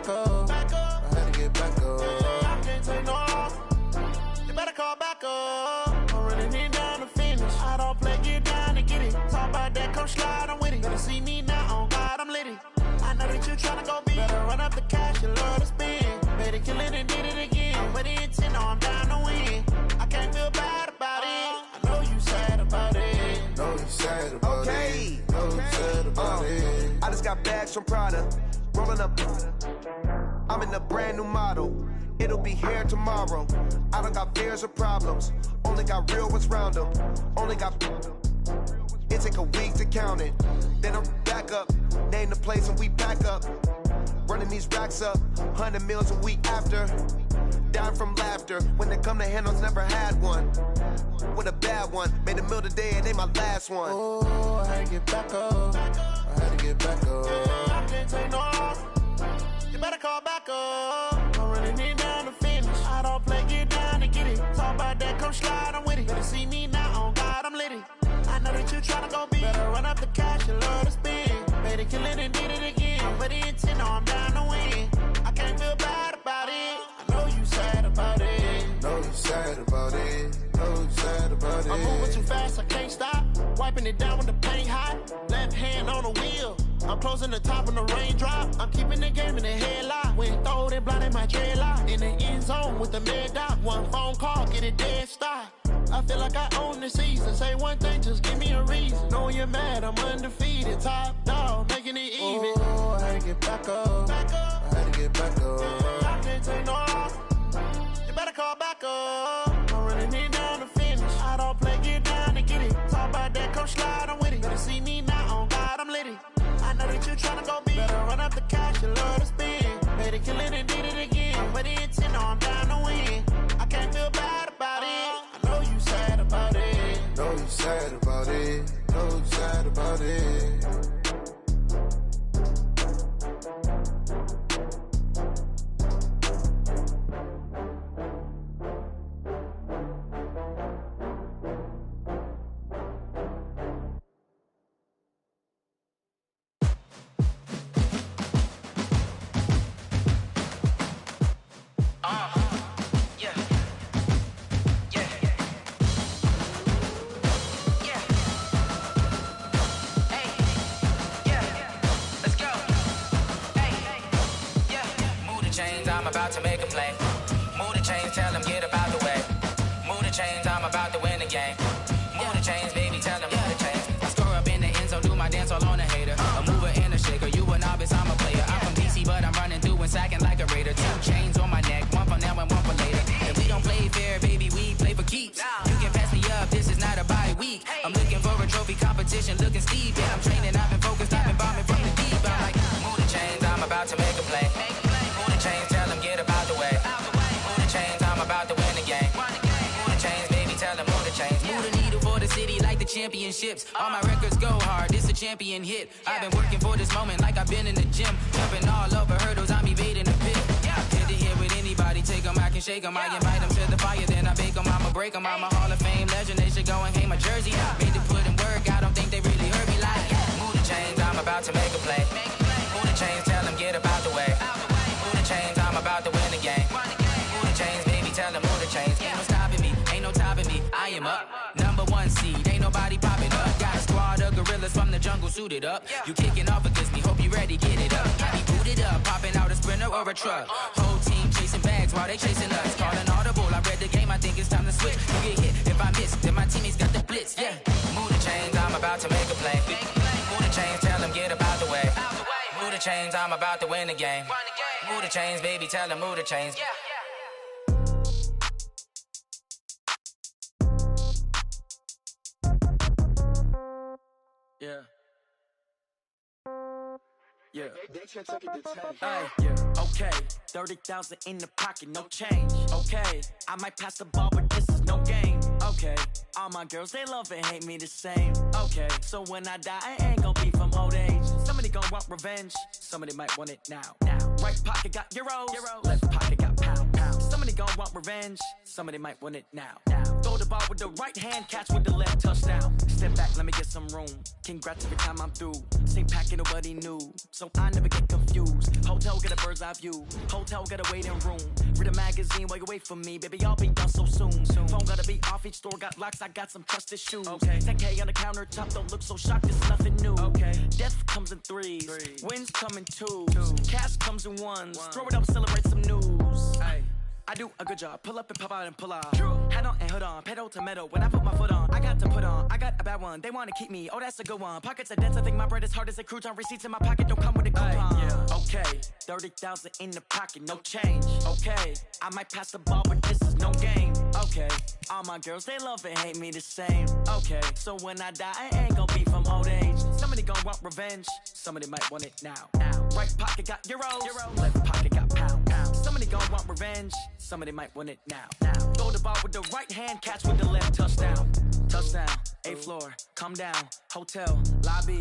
back up. I had to get back up. I can't take no loss. You better call back up. I'm running it down to finish. I don't play, get down to get it. Talk about that, come slide, I'm with it. Better see me now, on God, I'm litty. I know that you tryna go big. Better run up the cash, you love to spend. Better kill it and did it again. But the intent, no, I'm down to win. I can't feel bad about it. I know you sad about it. Know you sad about it. Know you sad about it. I just got bags from Prada. Rolling up. I'm in a brand new model. It'll be here tomorrow. I don't got fears or problems. Only got real ones round them. Only got. It take a week to count it. Then I'm back up. Name the place and we back up. Running these racks up. 100 meals a week after. Dying from laughter. When it come to handles, never had one. With a bad one. Made a meal today, it ain't my last one. Oh, I had to get back up. I had to get back up. I can't take no loss. You better call back up. I'm running it down to finish. I don't play, get down to get it. Talk about that, come slide, I'm with it. Better see me now, on God, I'm litty. I know that you tryna go big. Better run up the cash, you love to spend. Better kill it and did it again. But the intent, no, I'm down to win. I can't feel bad about it. I know you sad about it. Know you sad about it. Know you sad about it. I'm moving too fast, I can't stop. Wiping it down with the paint hot. Left hand on the wheel. I'm closing the top on the raindrop. I'm keeping the game in the headlock. When throwed and blinded my dreadlock. In the end zone with the mad dot. One phone call, get it dead stop. I feel like I own the season. Say one thing, just give me a reason. Knowing you're mad, I'm undefeated. Top dog, making it even. Oh, I had to get back up. I had to get back up. I can't take no loss. You better call back up. I'm running it down to finish. I don't play, get down to get it. Talk about that, come slide, I'm with it. Better see me now, on God, I'm litty. I know that you tryna go big. Better run up the cash, you love to spend. Better kill it and did it again. But the intent, no, I'm down to win. I can't feel bad about it. I know you sad about it. Know you sad about it. Know you sad about it. I'm about to make a play. Move the chains, tell them get about the way. Move the chains, I'm about to win the game. Move the chains, baby, tell them move the chains. I score up in the end zone, do my dance all on a hater. A mover and a shaker, you a novice, I'm a player. I'm from DC, but I'm running through and sacking like a raider. 2 chains on my neck, one for now and one for later. If we don't play fair, baby, we play for keeps. You can pass me up, this is not a bye week. I'm looking for a trophy competition, looking steep. Yeah, I'm training, I've been focused, I've been bombing from the deep. I'm like, move the chains, I'm about to make a play. Move the chains, tell them get about the way. Move the chains, I'm about to win the game. Move the chains, baby, tell them move the chains. Move the needle for the city like the championships. All my records go hard, this a champion hit. I've been working for this moment like I've been in the gym. Jumping all over hurdles, I'm evading the pit. Head to head with anybody, take them, I can shake them. I invite them to the fire, then I bake them, I'ma break them. I'm a Hall of Fame legend, they should go and hang my jersey. Made to put in work, I don't think they really heard me like. Move the chains, I'm about to make a play. Move the chains, tell them get about the way. Move the chains, I'm about to win the game. Move the chains, baby, tell them move the chains. Ain't no stopping me, ain't no topping me. I am up, #1 seed, ain't nobody popping up. Got a squad of gorillas from the jungle suited up. You kicking off against me, hope you ready, get it up. I be booted up, popping out a sprinter or a truck. Whole team chasing bags while they chasing us. Calling audible, I read the game, I think it's time to switch. You get hit, if I miss, then my teammates got the blitz, yeah. Move the chains, I'm about to make a play. Move the chains, tell them get about the way. Move the chains, I'm about to win the game. Move the chains, baby, tell them move the chains. Yeah. Yeah. Hey, yeah. Okay. 30,000 in the pocket, no change. Okay. I might pass the ball, but this is no game. Okay. All my girls, they love and hate me the same. Okay. So when I die, I ain't gon' be from old age. Somebody gon' want revenge. Somebody might want it now. Right pocket got euros. Left pocket got pound. Somebody gon' want revenge. Somebody might want it now. Throw the ball with the right hand, catch with the left, touchdown. Step back, let me get some room. Congrats every time I'm through. Same packet, nobody knew, so I never get confused. Hotel, get a bird's eye view. Hotel, get a waiting room. Read a magazine while you wait for me, baby, I'll be done so soon. Phone gotta be off, each store got locks, I got some trusted shoes. Okay. 10K on the countertop, don't look so shocked, it's nothing new. Okay. Death comes in threes, wins come in twos. Cash comes in ones, throw it up, celebrate some news. Ay. I do a good job, pull up and pop out and pull out. Hat on and hood on, pedal to metal. When I put my foot on, I got to put on. I got a bad one, they wanna keep me, oh that's a good one. Pockets are dense, I think my bread is hard as a crouton. Receipts in my pocket don't come with a coupon. Yeah. Okay, 30,000 in the pocket, no change. Okay, I might pass the ball, but this is no game. Okay, all my girls, they love and hate me the same. Okay, so when I die, I ain't gonna be from old age. Somebody gon' want revenge, somebody might want it now. Right pocket got euros, left pocket got pound. Somebody gon' want revenge, somebody might want it now. Throw the ball with the right hand, catch with the left, touchdown. Touchdown, 8th floor, come down, hotel, lobby.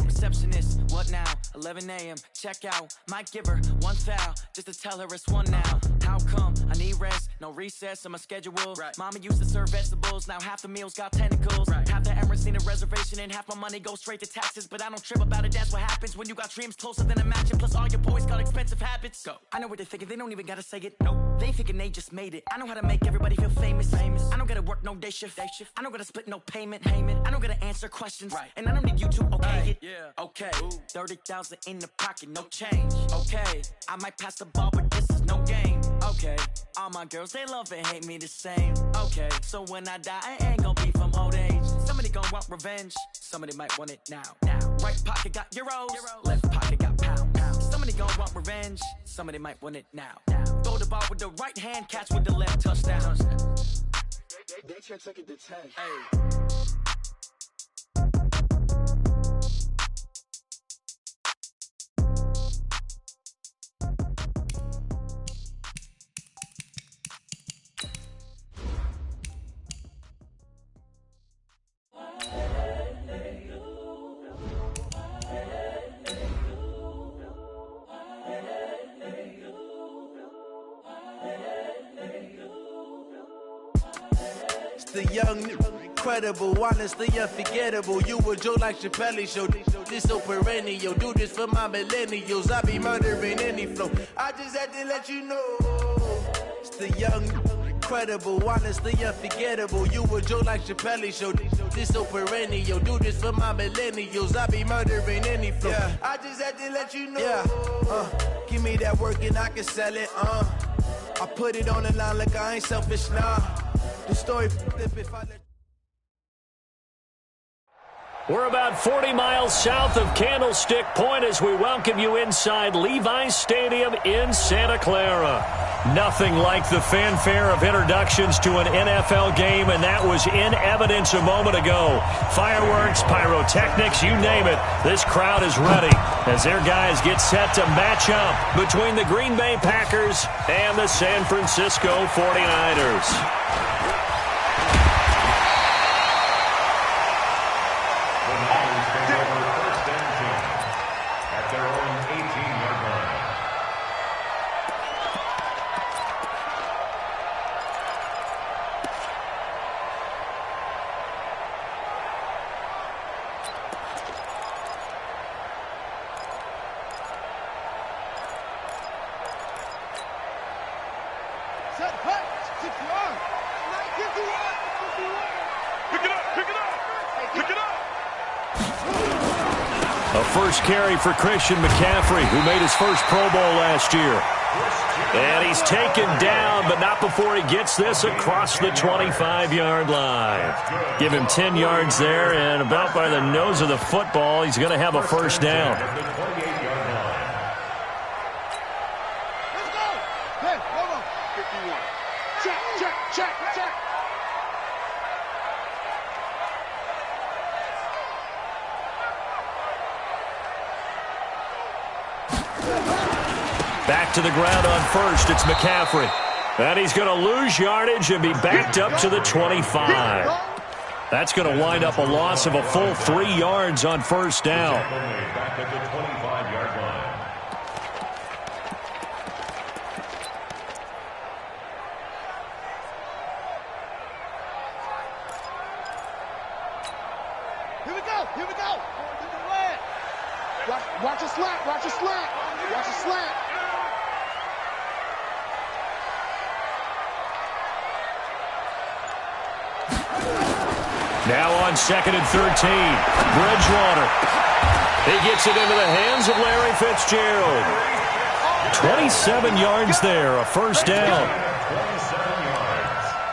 Receptionist, what now? 11 a.m. check out. Might give her one foul just to tell her it's one now. How come? I need rest, no recess on my schedule. Right. Mama used to serve vegetables, now half the meals got tentacles. Right. Half the Emirates need a reservation and half my money goes straight to taxes. But I don't trip about it, that's what happens when you got dreams closer than a mansion. Plus all your boys got expensive habits. Go. I know what they're thinking, they don't even gotta say it. Nope. They thinking they just made it. I know how to make everybody feel famous. I don't gotta work no day shift. I don't gotta split no payment. I don't gotta answer questions. Right. And I don't need you to okay it. Yeah. Okay, 30,000 in the pocket, no change. Okay, I might pass the ball, but this is no game. Okay, all my girls, they love and hate me the same. Okay, so when I die, I ain't gonna be from old age. Somebody gon' want revenge, somebody might want it now. Right pocket got euros, left pocket got pound. Somebody gon' want revenge, somebody might want it now. Throw the ball with the right hand, catch with the left, touchdown. They can't take it to 10. Hey. The young, incredible, honestly unforgettable. You a Joe like Chappelle show. This so perennial. Do this for my millennials. I be murdering any flow. I just had to let you know. It's the young, incredible, honestly unforgettable. You a Joe like Chappelle show. This so perennial. Do this for my millennials. I be murdering any flow. Yeah. I just had to let you know. Yeah. Give me that work and I can sell it. I put it on the line like I ain't selfish, nah. The story if I let. We're about 40 miles south of Candlestick Point as we welcome you inside Levi's Stadium in Santa Clara. Nothing like the fanfare of introductions to an NFL game, and that was in evidence a moment ago. Fireworks, pyrotechnics, you name it. This crowd is ready as their guys get set to match up between the Green Bay Packers and the San Francisco 49ers. First carry for Christian McCaffrey, who made his first Pro Bowl last year. And he's taken down, but not before he gets this across the 25-yard line. Give him 10 yards there, and about by the nose of the football, he's going to have a first down. Back to the ground on first. It's McCaffrey. And he's going to lose yardage and be backed up to the 25. That's going to wind up a loss of a full 3 yards on first down. Back at the 25-yard line. Here we go. Here we go. Watch a slant. Watch a slant. Watch a slant. Now on 2nd and 13. Bridgewater. He gets it into the hands of Larry Fitzgerald. 27 yards there, a first down.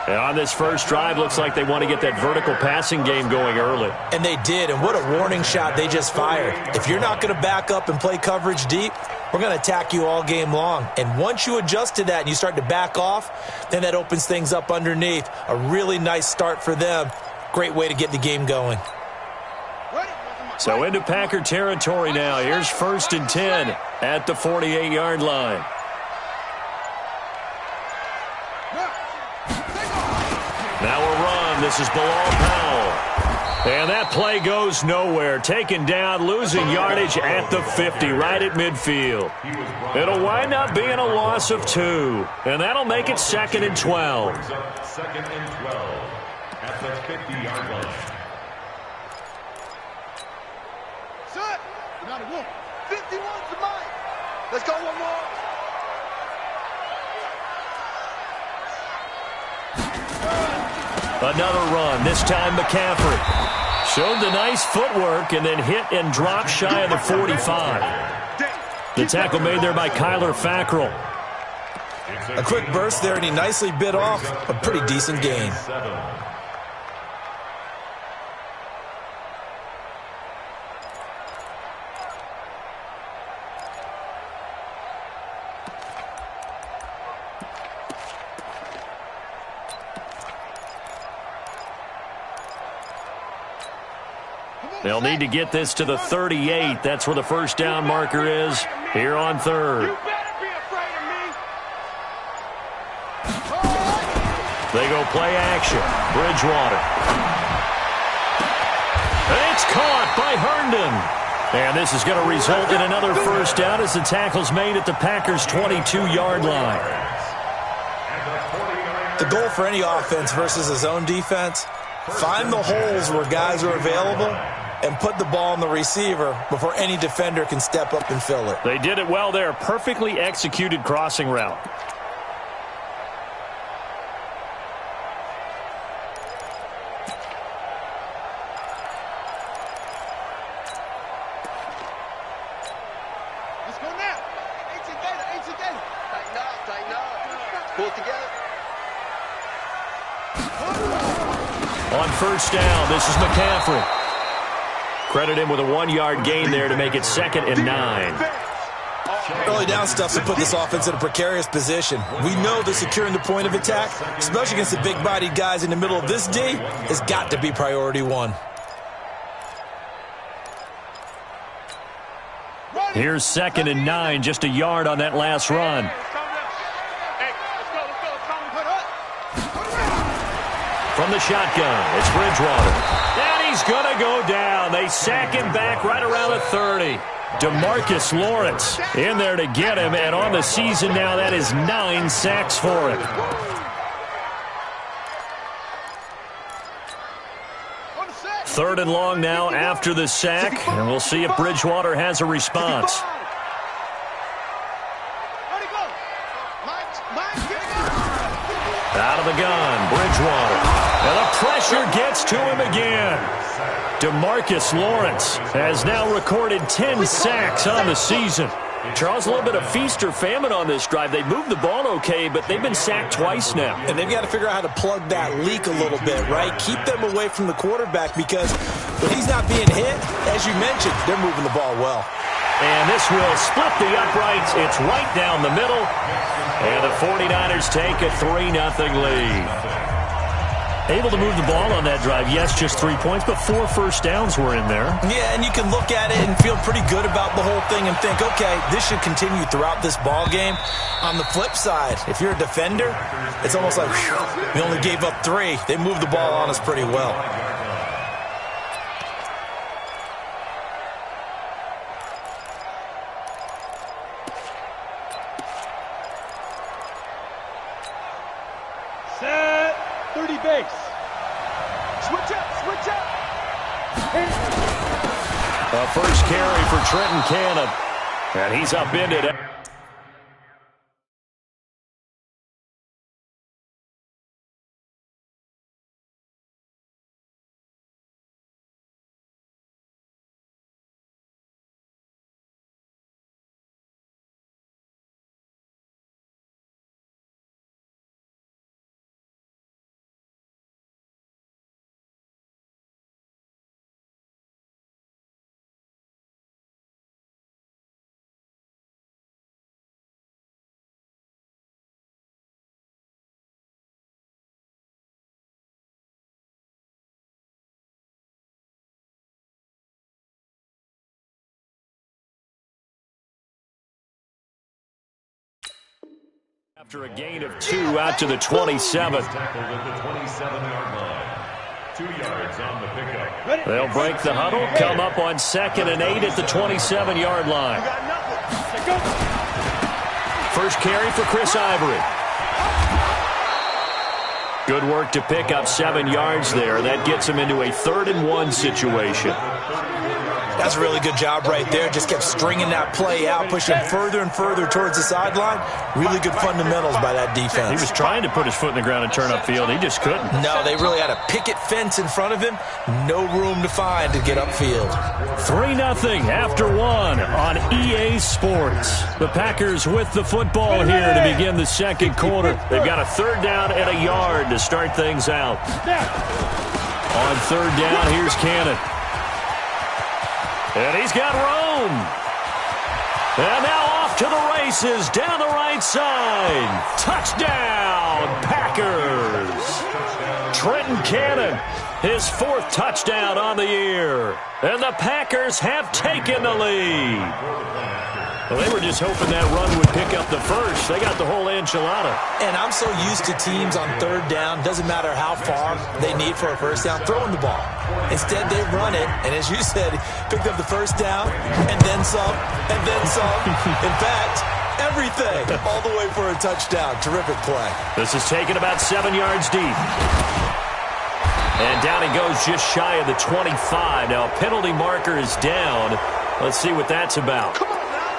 And on this first drive, looks like they want to get that vertical passing game going early. And they did, and what a warning shot they just fired. If you're not going to back up and play coverage deep, we're going to attack you all game long. And once you adjust to that and you start to back off, then that opens things up underneath. A really nice start for them. Great way to get the game going. So into Packer territory now. Here's 1st and 10 at the 48-yard line. Now a run. This is Bilal Powell. And that play goes nowhere. Taken down, losing yardage at the 50, right at midfield. It'll wind up being a loss of 2. And that'll make it 2nd and 12. 2nd and 12 at the 50-yard line. Set. Not a wolf. 51's the mic. Let's go one more. Another run, this time McCaffrey. Showed the nice footwork and then hit and dropped shy of the 45. The tackle made there by Kyler Fackrell. A quick burst there, and he nicely bit off a pretty decent gain. They'll need to get this to the 38. That's where the first down marker is here on 3rd. They go play action. Bridgewater. And it's caught by Herndon. And this is going to result in another first down as the tackle's made at the Packers' 22-yard line. The goal for any offense versus a zone defense, find the holes where guys are available and put the ball on the receiver before any defender can step up and fill it. They did it well there. Perfectly executed crossing route. Let's go now. 18 Gator. Tighten up. Pull it together. On first down, this is McCaffrey. Credit him with a 1-yard gain there to make it 2nd and 9. Early down stuff to put this offense in a precarious position. We know that securing the point of attack, especially against the big-bodied guys in the middle of this D, has got to be priority 1. Here's 2nd and 9, just a yard on that last run. From the shotgun, it's Bridgewater. And he's going to go down. They sack him back right around the 30. DeMarcus Lawrence in there to get him. And on the season now, that is 9 sacks for him. Third and long now after the sack. And we'll see if Bridgewater has a response. Out of the gun, Bridgewater. And the pressure gets to him again. DeMarcus Lawrence has now recorded 10 sacks on the season. Charles, a little bit of feast or famine on this drive. They moved the ball okay, but they've been sacked twice now. And they've got to figure out how to plug that leak a little bit, right? Keep them away from the quarterback because when he's not being hit, as you mentioned, they're moving the ball well. And this will split the uprights. It's right down the middle. And the 49ers take a 3-0 lead. Able to move the ball on that drive. Yes, just 3 points, but 4 first downs were in there. Yeah, and you can look at it and feel pretty good about the whole thing and think, okay, this should continue throughout this ball game. On the flip side, if you're a defender, it's almost like, whew, we only gave up 3. They moved the ball on us pretty well. Set. 30 base. Switch up. A first carry for Trenton Cannon. And he's upended it. After a gain of 2 out to the 27. Tackled at the 27-yard line. 2 yards on the pickup. They'll break the huddle, come up on 2nd and 8 at the 27-yard line. First carry for Chris Ivory. Good work to pick up 7 yards there. That gets him into a 3rd and 1 situation. That's a really good job right there. Just kept stringing that play out, pushing further and further towards the sideline. Really good fundamentals by that defense. He was trying to put his foot in the ground and turn upfield. He just couldn't. No, they really had a picket fence in front of him. No room to find to get upfield. 3-0 after 1 on EA Sports. The Packers with the football here to begin the second quarter. They've got a 3rd down and a yard to start things out. On 3rd down, here's Cannon. And he's got room. And now off to the races down the right side. Touchdown, Packers. Trenton Cannon, his 4th touchdown on the year. And the Packers have taken the lead. Well, they were just hoping that run would pick up the first. They got the whole enchilada. And I'm so used to teams on 3rd down, doesn't matter how far they need for a first down, throwing the ball. Instead, they run it, and as you said, picked up the first down, and then some, and then some. In fact, everything, all the way for a touchdown. Terrific play. This is taken about 7 yards deep. And down he goes just shy of the 25. Now, penalty marker is down. Let's see what that's about.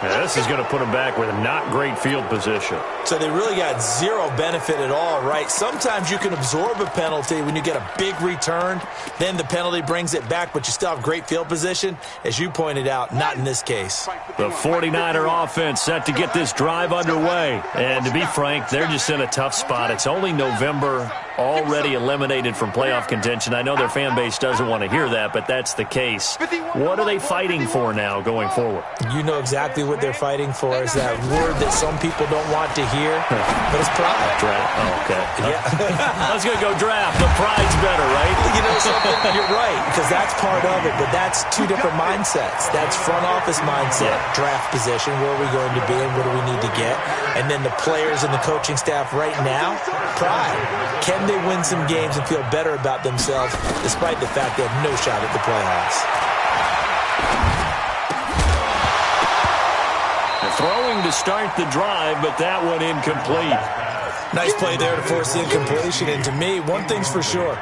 Yeah, this is going to put him back with a not great field position. So they really got zero benefit at all, right? Sometimes you can absorb a penalty when you get a big return. Then the penalty brings it back, but you still have great field position. As you pointed out, not in this case. The 49er offense set to get this drive underway. And to be frank, they're just in a tough spot. It's only November, already eliminated from playoff contention. I know their fan base doesn't want to hear that, but that's the case. What are they fighting for now going forward? You know exactly what they're fighting for. Is that word that some people don't want to hear, but it's pride. Draft. Oh, okay. Yeah. I was going to go draft, but pride's better, right? You know something? You're right, because that's part of it, but that's 2 different mindsets. That's front office mindset, draft position, where are we going to be and what do we need to get? And then the players and the coaching staff right now, pride. Can they win some games and feel better about themselves despite the fact they have no shot at the playoffs? Throwing to start the drive, but that one incomplete. Nice play there to force the incompletion. And to me, one thing's for sure.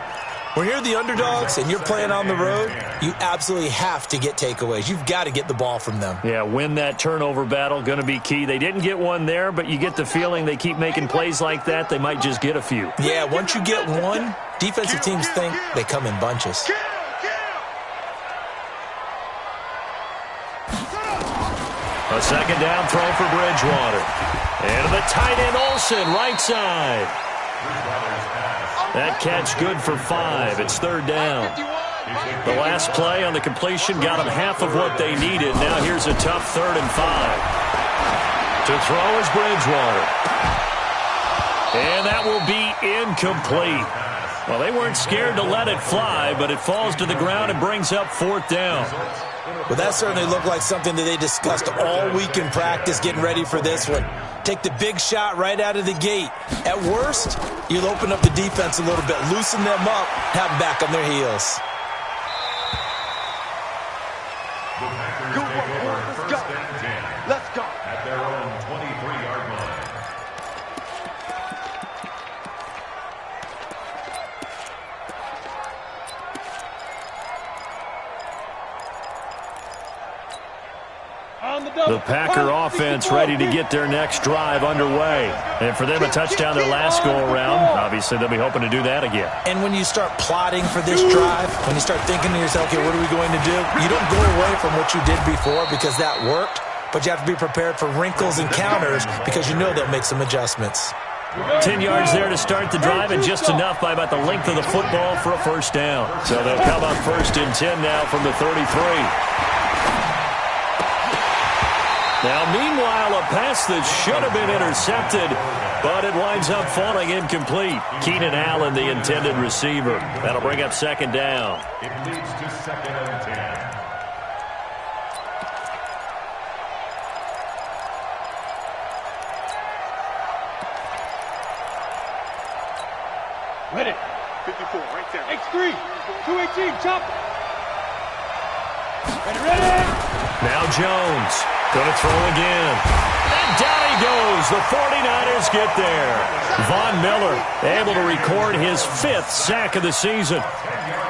When you're the underdogs and you're playing on the road, you absolutely have to get takeaways. You've got to get the ball from them. Yeah, win that turnover battle, going to be key. They didn't get one there, but you get the feeling they keep making plays like that, they might just get a few. Yeah, once you get one, defensive teams think they come in bunches. A second down throw for Bridgewater. And the tight end Olsen, right side. That catch good for 5. It's 3rd down. The last play on the completion got them half of what they needed. Now here's a tough 3rd and 5. To throw is Bridgewater. And that will be incomplete. Well, they weren't scared to let it fly, but it falls to the ground and brings up 4th down. Well, that certainly looked like something that they discussed all week in practice getting ready for this one. Take the big shot right out of the gate. At worst, you'll open up the defense a little bit, loosen them up, have them back on their heels. Good work, let's go. Let's go. At their own 23-yard line. The Packer offense ready to get their next drive underway. And for them, a touchdown their last go-around. Obviously, they'll be hoping to do that again. And when you start plotting for this drive, when you start thinking to yourself, okay, what are we going to do? You don't go away from what you did before because that worked, but you have to be prepared for wrinkles and counters because you know they'll make some adjustments. 10 yards there to start the drive, and just enough by about the length of the football for a first down. So they'll come up 1st and 10 now from the 33. Now, meanwhile, a pass that should have been intercepted, but it winds up falling incomplete. Keenan Allen, the intended receiver. That'll bring up 2nd down. It leads to 2nd and 10. Ready. 54, right there. X3, 218, chop. Ready. Now Jones going to throw again. And down he goes. The 49ers get there. Von Miller able to record his 5th sack of the season.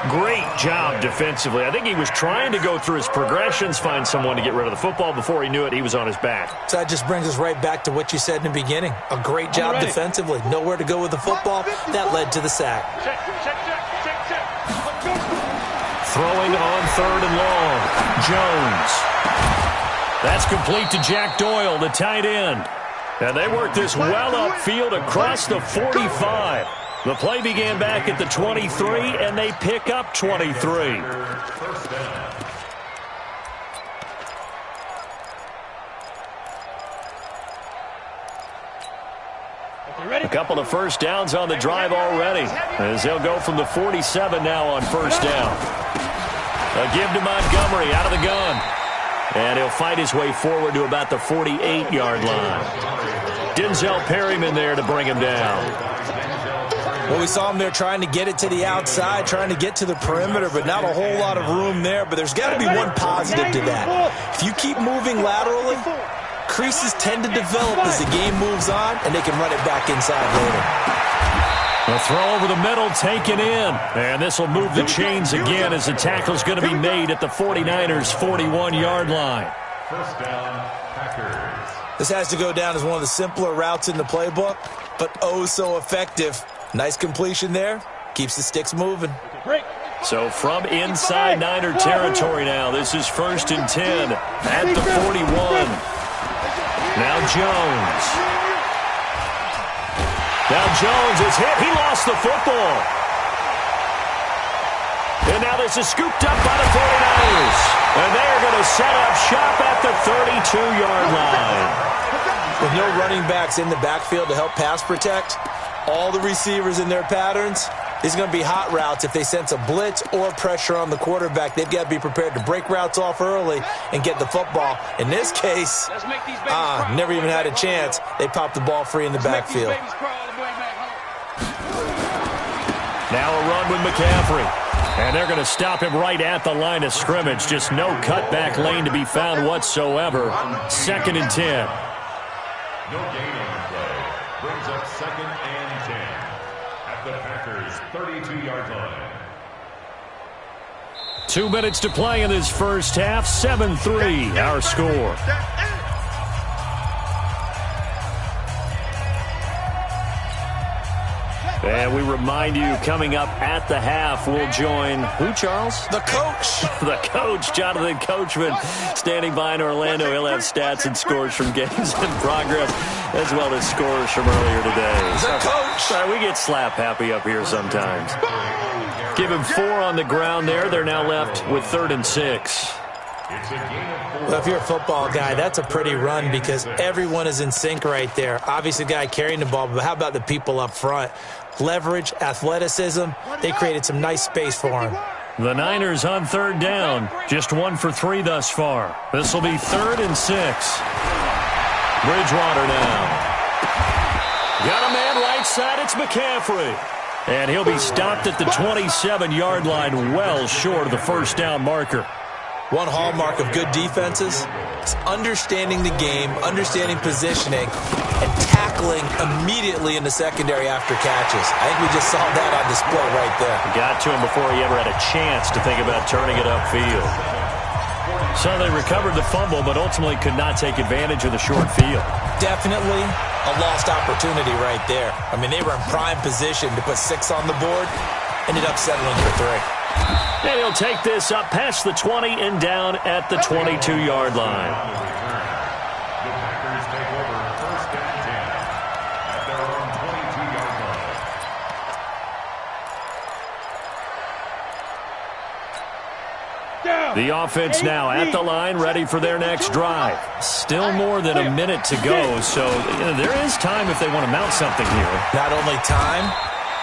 Great job defensively. I think he was trying to go through his progressions, find someone to get rid of the football. Before he knew it, he was on his back. So that just brings us right back to what you said in the beginning. A great job defensively. Nowhere to go with the football. That led to the sack. Check. Throwing on 3rd and long. Jones. That's complete to Jack Doyle, the tight end. And they work this well upfield across the 45. The play began back at the 23, and they pick up 23. A couple of first downs on the drive already, as they'll go from the 47 now on 1st down. A give to Montgomery out of the gun. And he'll fight his way forward to about the 48-yard line. Denzel Perryman there to bring him down. Well, we saw him there trying to get it to the outside, trying to get to the perimeter, but not a whole lot of room there. But there's got to be one positive to that. If you keep moving laterally, creases tend to develop as the game moves on, and they can run it back inside later. A throw over the middle, taken in. And this will move the chains again as the tackle's going to be made at the 49ers' 41-yard line. 1st down, Packers. This has to go down as one of the simpler routes in the playbook, but oh so effective. Nice completion there. Keeps the sticks moving. So from inside Niner territory now, this is 1st and 10 at the 41. Now Jones. Now Jones is hit. He lost the football. And now this is scooped up by the 49ers. And they are going to set up shop at the 32-yard line. With no running backs in the backfield to help pass protect, all the receivers in their patterns, these are going to be hot routes. If they sense a blitz or pressure on the quarterback, they've got to be prepared to break routes off early and get the football. In this case, never even had a chance. They popped the ball free in the backfield. Now a run with McCaffrey. And they're going to stop him right at the line of scrimmage. Just no cutback lane to be found whatsoever. 2nd and 10. No gain on the play. Brings up 2nd and 10 at the Packers' 32-yard line. 2 minutes to play in this first half. 7-3 our score. And we remind you, coming up at the half, we'll join who, Charles? The coach. The coach, Jonathan Coachman, standing by in Orlando. He'll have stats and scores from games in progress, as well as scores from earlier today. The coach. Sorry, we get slap happy up here sometimes. Give him 4 on the ground there. They're now left with 3rd and 6. Well, if you're a football guy, that's a pretty run because everyone is in sync right there. Obviously, the guy carrying the ball, but how about the people up front? Leverage, athleticism, they created some nice space for him. The Niners on 3rd down, just 1 for 3 thus far. This will be 3rd and 6. Bridgewater now. Got a man right side, it's McCaffrey. And he'll be stopped at the 27-yard line, well short of the first down marker. One hallmark of good defenses is understanding the game, understanding positioning, and tackling immediately in the secondary after catches. I think we just saw that on display right there. Got to him before he ever had a chance to think about turning it upfield. So they recovered the fumble, but ultimately could not take advantage of the short field. Definitely a lost opportunity right there. I mean, they were in prime position to put 6 on the board, ended up settling for 3. And he'll take this up past the 20 and down at the 22-yard line. The Packers take over 1st and 10 at their own 22-yard line. The offense now at the line, ready for their next drive. Still more than a minute to go, so there is time if they want to mount something here. Not only time,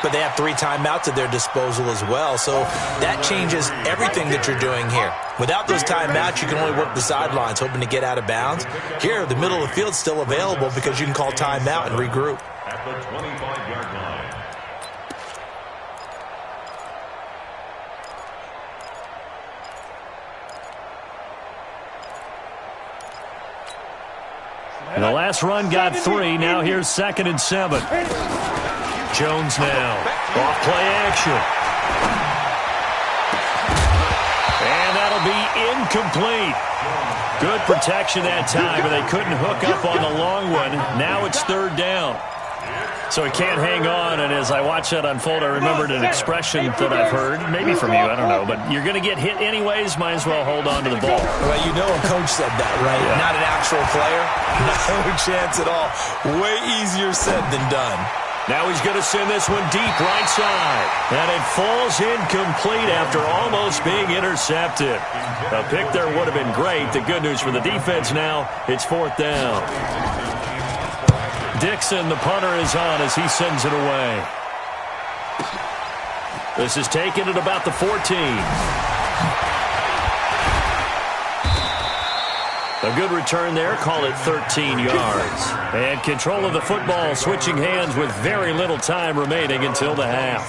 but they have 3 timeouts at their disposal as well, so that changes everything that you're doing here. Without those timeouts, you can only work the sidelines, hoping to get out of bounds. Here, the middle of the field's still available because you can call timeout and regroup. At the 25-yard line. And the last run got 3. Now here's 2nd and 7. Jones now. Off play action. And that'll be incomplete. Good protection that time, but they couldn't hook up on the long one. Now it's 3rd down. So he can't hang on, and as I watch that unfold, I remembered an expression that I've heard, maybe from you, I don't know, but you're going to get hit anyways, might as well hold on to the ball. Well, you know a coach said that, right? Yeah. Not an actual player. No chance at all. Way easier said than done. Now he's going to send this one deep right side. And it falls incomplete after almost being intercepted. A pick there would have been great. The good news for the defense now, it's 4th down. Dixon, the punter, is on as he sends it away. This is taken at about the 14. A good return there, call it 13 yards. And control of the football switching hands with very little time remaining until the half.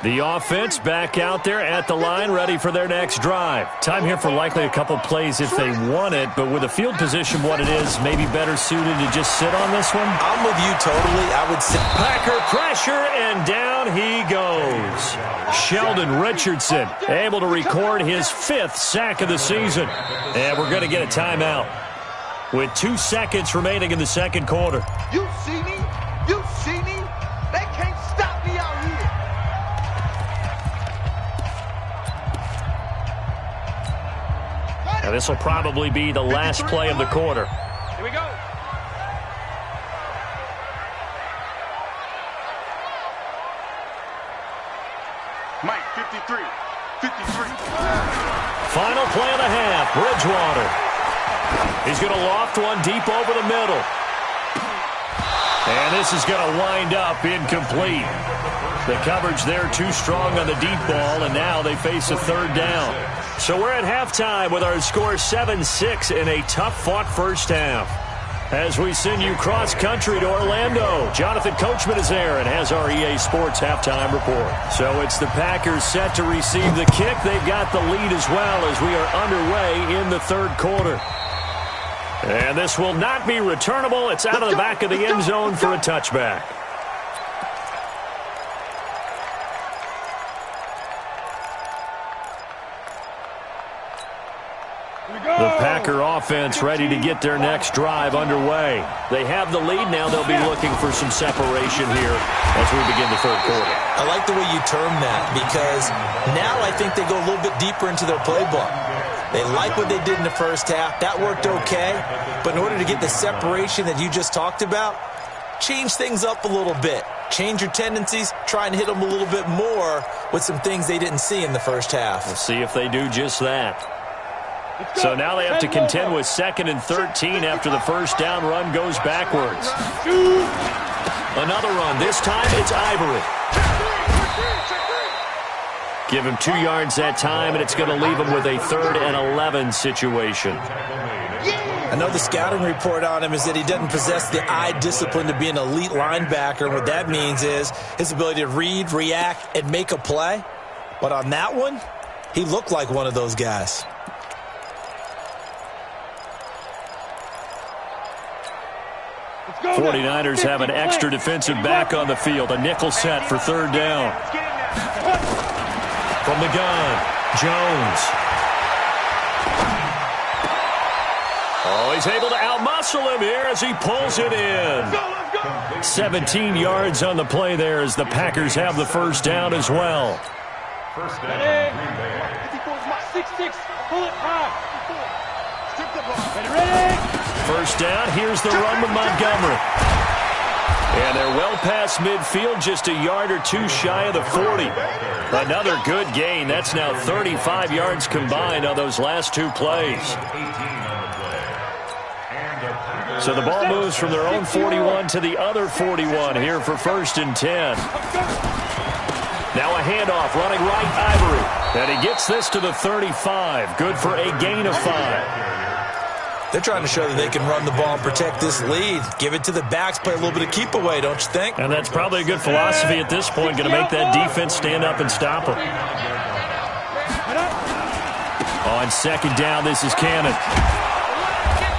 The offense back out there at the line, ready for their next drive. Time here for likely a couple plays if they want it, but with the field position what it is, maybe better suited to just sit on this one? I'm with you totally. I would sit. Packer pressure, and down he goes. Sheldon Richardson able to record his 5th sack of the season. And we're going to get a timeout with 2 seconds remaining in the 2nd quarter. You see me? You see me? They can't stop me out here. Now this will probably be the last play of the quarter. Here we go. Mike, 53. 53. Final play of the half, Bridgewater. He's going to loft one deep over the middle. And this is going to wind up incomplete. The coverage there too strong on the deep ball, and now they face a 3rd down. So we're at halftime with our score 7-6 in a tough-fought first half. As we send you cross-country to Orlando, Jonathan Coachman is there and has our EA Sports halftime report. So it's the Packers set to receive the kick. They've got the lead as well as we are underway in the 3rd quarter. And this will not be returnable. It's out of the back of the end zone for a touchback. The Packer offense ready to get their next drive underway. They have the lead now. They'll be looking for some separation here as we begin the 3rd quarter. I like the way you term that because now I think they go a little bit deeper into their playbook. They like what they did in the first half. That worked okay. But in order to get the separation that you just talked about, change things up a little bit. Change your tendencies. Try and hit them a little bit more with some things they didn't see in the first half. We'll see if they do just that. So now they have to contend with 2nd and 13 after the first down run goes backwards. Another run. This time it's Ivory. Give him 2 yards that time, and it's going to leave him with a 3rd and 11 situation. I know the scouting report on him is that he doesn't possess the eye discipline to be an elite linebacker. What that means is his ability to read, react, and make a play. But on that one, he looked like one of those guys. 49ers have an extra defensive back on the field. A nickel set for 3rd down. From the gun, Jones. Oh, he's able to outmuscle him here as he pulls it in. 17 yards on the play there as the Packers have the first down as well. First down, Green Bay. 6-6, pull it high. First down, here's the run with Montgomery. And they're well past midfield, just a yard or two shy of the 40. Another good gain. That's now 35 yards combined on those last two plays. So the ball moves from their own 41 to the other 41 here for 1st and 10. Now a handoff, running right, Ivory. And he gets this to the 35. Good for a gain of 5. They're trying to show that they can run the ball and protect this lead. Give it to the backs, play a little bit of keep away, don't you think? And that's probably a good philosophy at this point, going to make that defense stand up and stop them. On 2nd down, this is Cannon.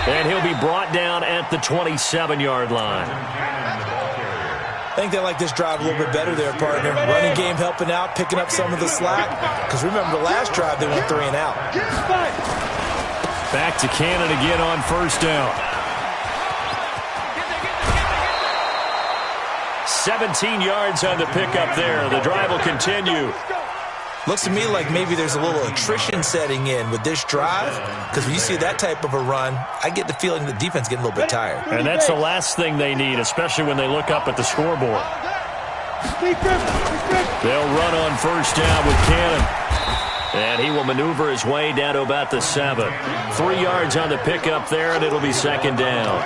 And he'll be brought down at the 27-yard line. I think they like this drive a little bit better there, partner. Running game helping out, picking up some of the slack. Because remember, the last drive, they went 3 and out. Back to Cannon again on 1st down. 17 yards on the pickup there. The drive will continue. Looks to me like maybe there's a little attrition setting in with this drive, because when you see that type of a run, I get the feeling the defense getting a little bit tired. And that's the last thing they need, especially when they look up at the scoreboard. They'll run on 1st down with Cannon. And he will maneuver his way down to about the 7. 3 yards on the pickup there, and it'll be 2nd down.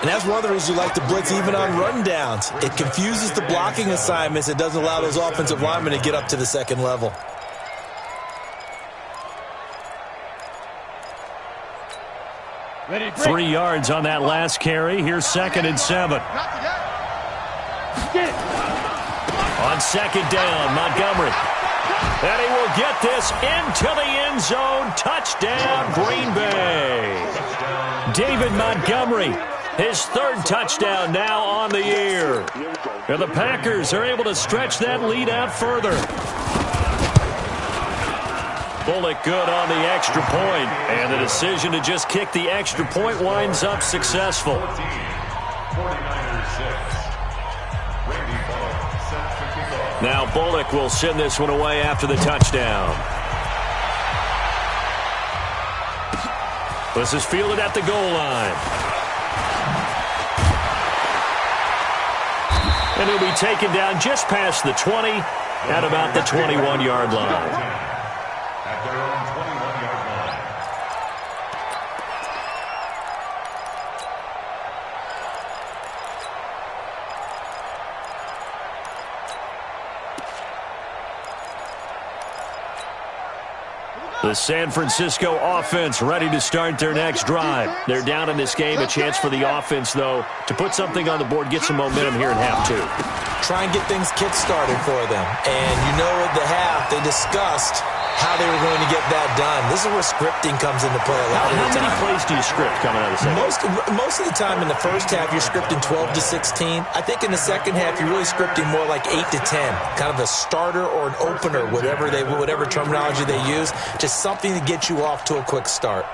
And that's one of the reasons you like to blitz even on rundowns. It confuses the blocking assignments. It doesn't allow those offensive linemen to get up to the 2nd level. Ready, 3 yards on that last carry. Here's 2nd and 7. On 2nd down, Montgomery. And he will get this into the end zone. Touchdown, Green Bay. David Montgomery, his 3rd touchdown now on the year. And the Packers are able to stretch that lead out further. Bullock good on the extra point. And the decision to just kick the extra point winds up successful. 49ers 6. Now Bullock will send this one away after the touchdown. This is fielded at the goal line. And he'll be taken down just past the 20 at about the 21-yard line. At their own 21-yard line. The San Francisco offense ready to start their next drive. They're down in this game. A chance for the offense, though, to put something on the board, get some momentum here in half 2. Try and get things kick-started for them. And you know at the half, they discussed how they were going to get that done. This is where scripting comes into play a lot of the time. How many plays do you script coming out of the second? Most of the time in the first half, you're scripting 12 to 16. I think in the second half, you're really scripting more like 8 to 10. Kind of a starter or an opener, whatever terminology they use. Just something to get you off to a quick start.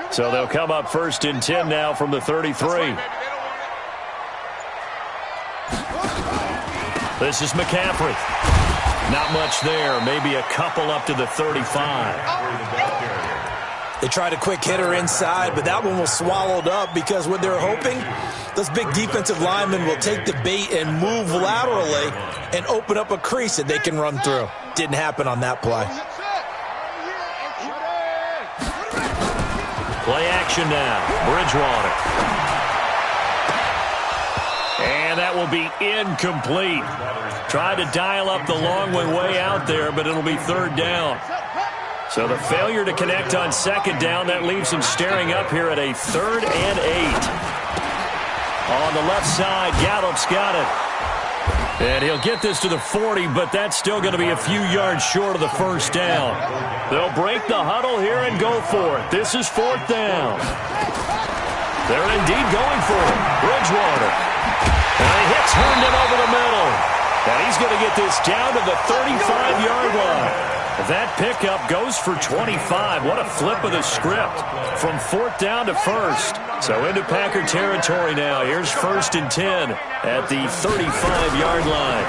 So they'll come up 1st and 10 now from the 33. This is McCaffrey. Not much there. Maybe a couple up to the 35. They tried a quick hitter inside, but that one was swallowed up because what they're hoping, those big defensive linemen will take the bait and move laterally and open up a crease that they can run through. Didn't happen on that play. Play action now. Bridgewater. And that will be incomplete. Tried to dial up the long way out there, but it'll be 3rd down. So the failure to connect on 2nd down, that leaves him staring up here at a 3rd and 8. On the left side, Gallup's got it. And he'll get this to the 40, but that's still going to be a few yards short of the first down. They'll break the huddle here and go for it. This is 4th down. They're indeed going for it. Bridgewater. And he hits Herndon over the middle. And he's going to get this down to the 35-yard line. That pickup goes for 25. What a flip of the script from 4th down to 1st. So into Packer territory now. Here's 1st and 10 at the 35-yard line.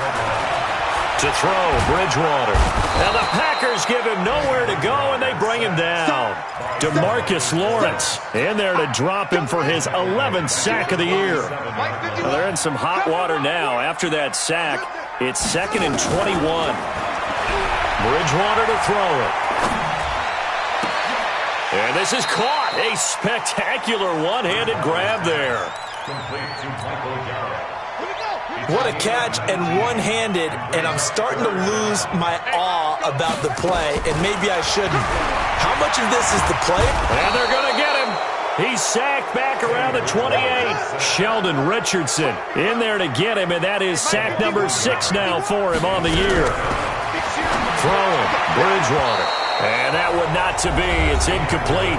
To throw, Bridgewater. Now the Packers give him nowhere to go, and they bring him down. DeMarcus Lawrence in there to drop him for his 11th sack of the year. Well, they're in some hot water now. After that sack, it's 2nd and 21. Bridgewater to throw it. And this is caught. A spectacular one-handed grab there. What a catch, and one-handed, and I'm starting to lose my awe about the play, and maybe I shouldn't. How much of this is the play? And they're going to get him. He's sacked back around the 28. Sheldon Richardson in there to get him, and that is sack number 6 now for him on the year. Throwing, Bridgewater. And that would not to be. It's incomplete.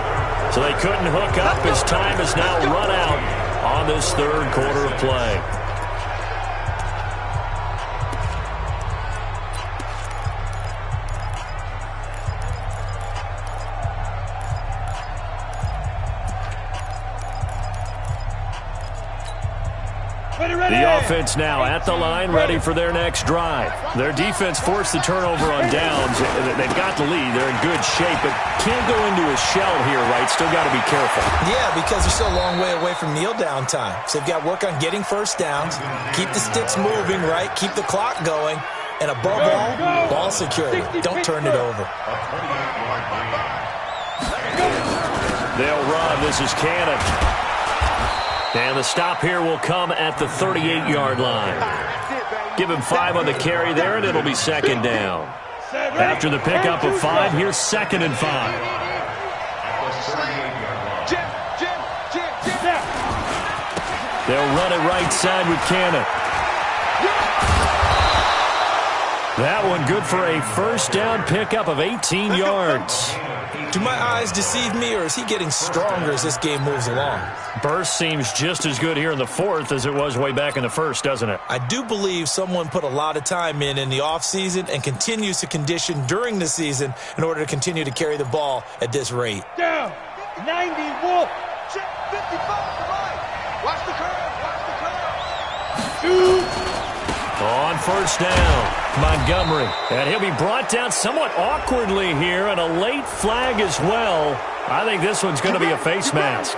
So they couldn't hook up as time has now run out on this 3rd quarter of play. The offense now at the line, ready for their next drive. Their defense forced the turnover on downs. They've got the lead. They're in good shape, but can't go into a shell here, right? Still got to be careful. Yeah, because they're still a long way away from kneel down time. So they've got to work on getting first downs, keep the sticks moving, right? Keep the clock going, and above all, ball security. Don't turn it over. They'll run. This is Cannon. And the stop here will come at the 38-yard line. Give him 5 on the carry there, and it'll be 2nd down. After the pickup of 5, here's 2nd and 5. They'll run it right side with Cannon. That one good for a first down pickup of 18 yards. Do my eyes deceive me, or is he getting stronger as this game moves along? Burst seems just as good here in the 4th as it was way back in the 1st, doesn't it? I do believe someone put a lot of time in the offseason and continues to condition during the season in order to continue to carry the ball at this rate. Down, 90, Wolf. Check, 55 to right. Watch the curve, Shoot. On first down, Montgomery. And he'll be brought down somewhat awkwardly here, and a late flag as well. I think this one's going to be a face mask.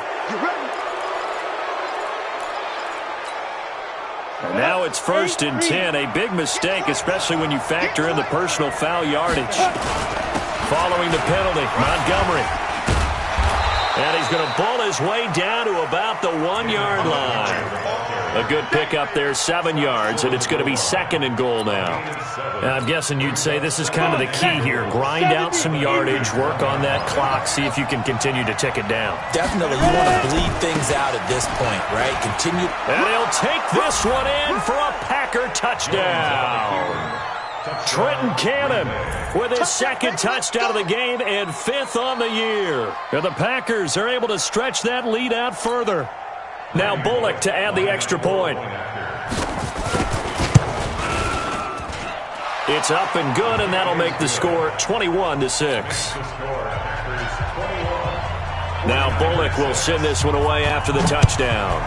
And now it's 1st and 10. A big mistake, especially when you factor in the personal foul yardage. Following the penalty, Montgomery. And he's going to bull his way down to about the 1-yard line. A good pickup there, 7 yards, and it's going to be 2nd and goal now. And I'm guessing you'd say this is kind of the key here. Grind out some yardage, work on that clock, see if you can continue to tick it down. Definitely, you want to bleed things out at this point, right? Continue. And he'll take this one in for a Packer touchdown. Trenton Cannon with his 2nd touchdown of the game and 5th on the year. And the Packers are able to stretch that lead out further. Now Bullock to add the extra point. It's up and good, and that'll make the score 21-6. Now Bullock will send this one away after the touchdown.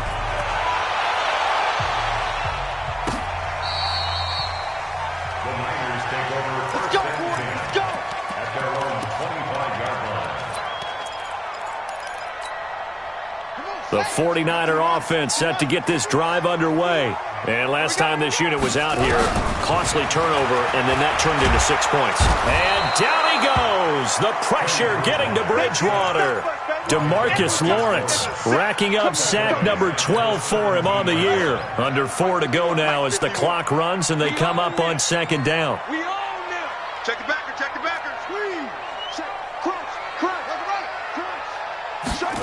The 49er offense set to get this drive underway. And last time this unit was out here, costly turnover, and then that turned into 6 points. And down he goes. The pressure getting to Bridgewater. DeMarcus Lawrence racking up sack number 12 for him on the year. Under 4 to go now as the clock runs and they come up on 2nd down. We own them. Check the backer, check the backer. Squeeze. Check. Crunch, crunch. Let's run it. Crunch. Check.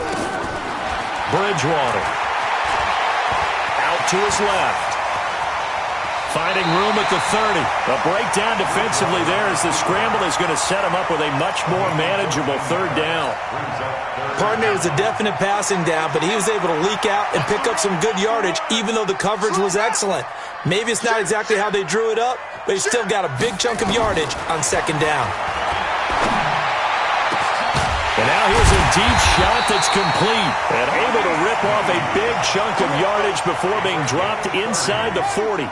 Bridgewater. Out to his left. Finding room at the 30. A breakdown defensively there as the scramble is going to set him up with a much more manageable third down. Partner, it was a definite passing down, but he was able to leak out and pick up some good yardage, even though the coverage was excellent. Maybe it's not exactly how they drew it up, but he still got a big chunk of yardage on second down. And now here's a deep shot that's complete and able to rip off a big chunk of yardage before being dropped inside the 40.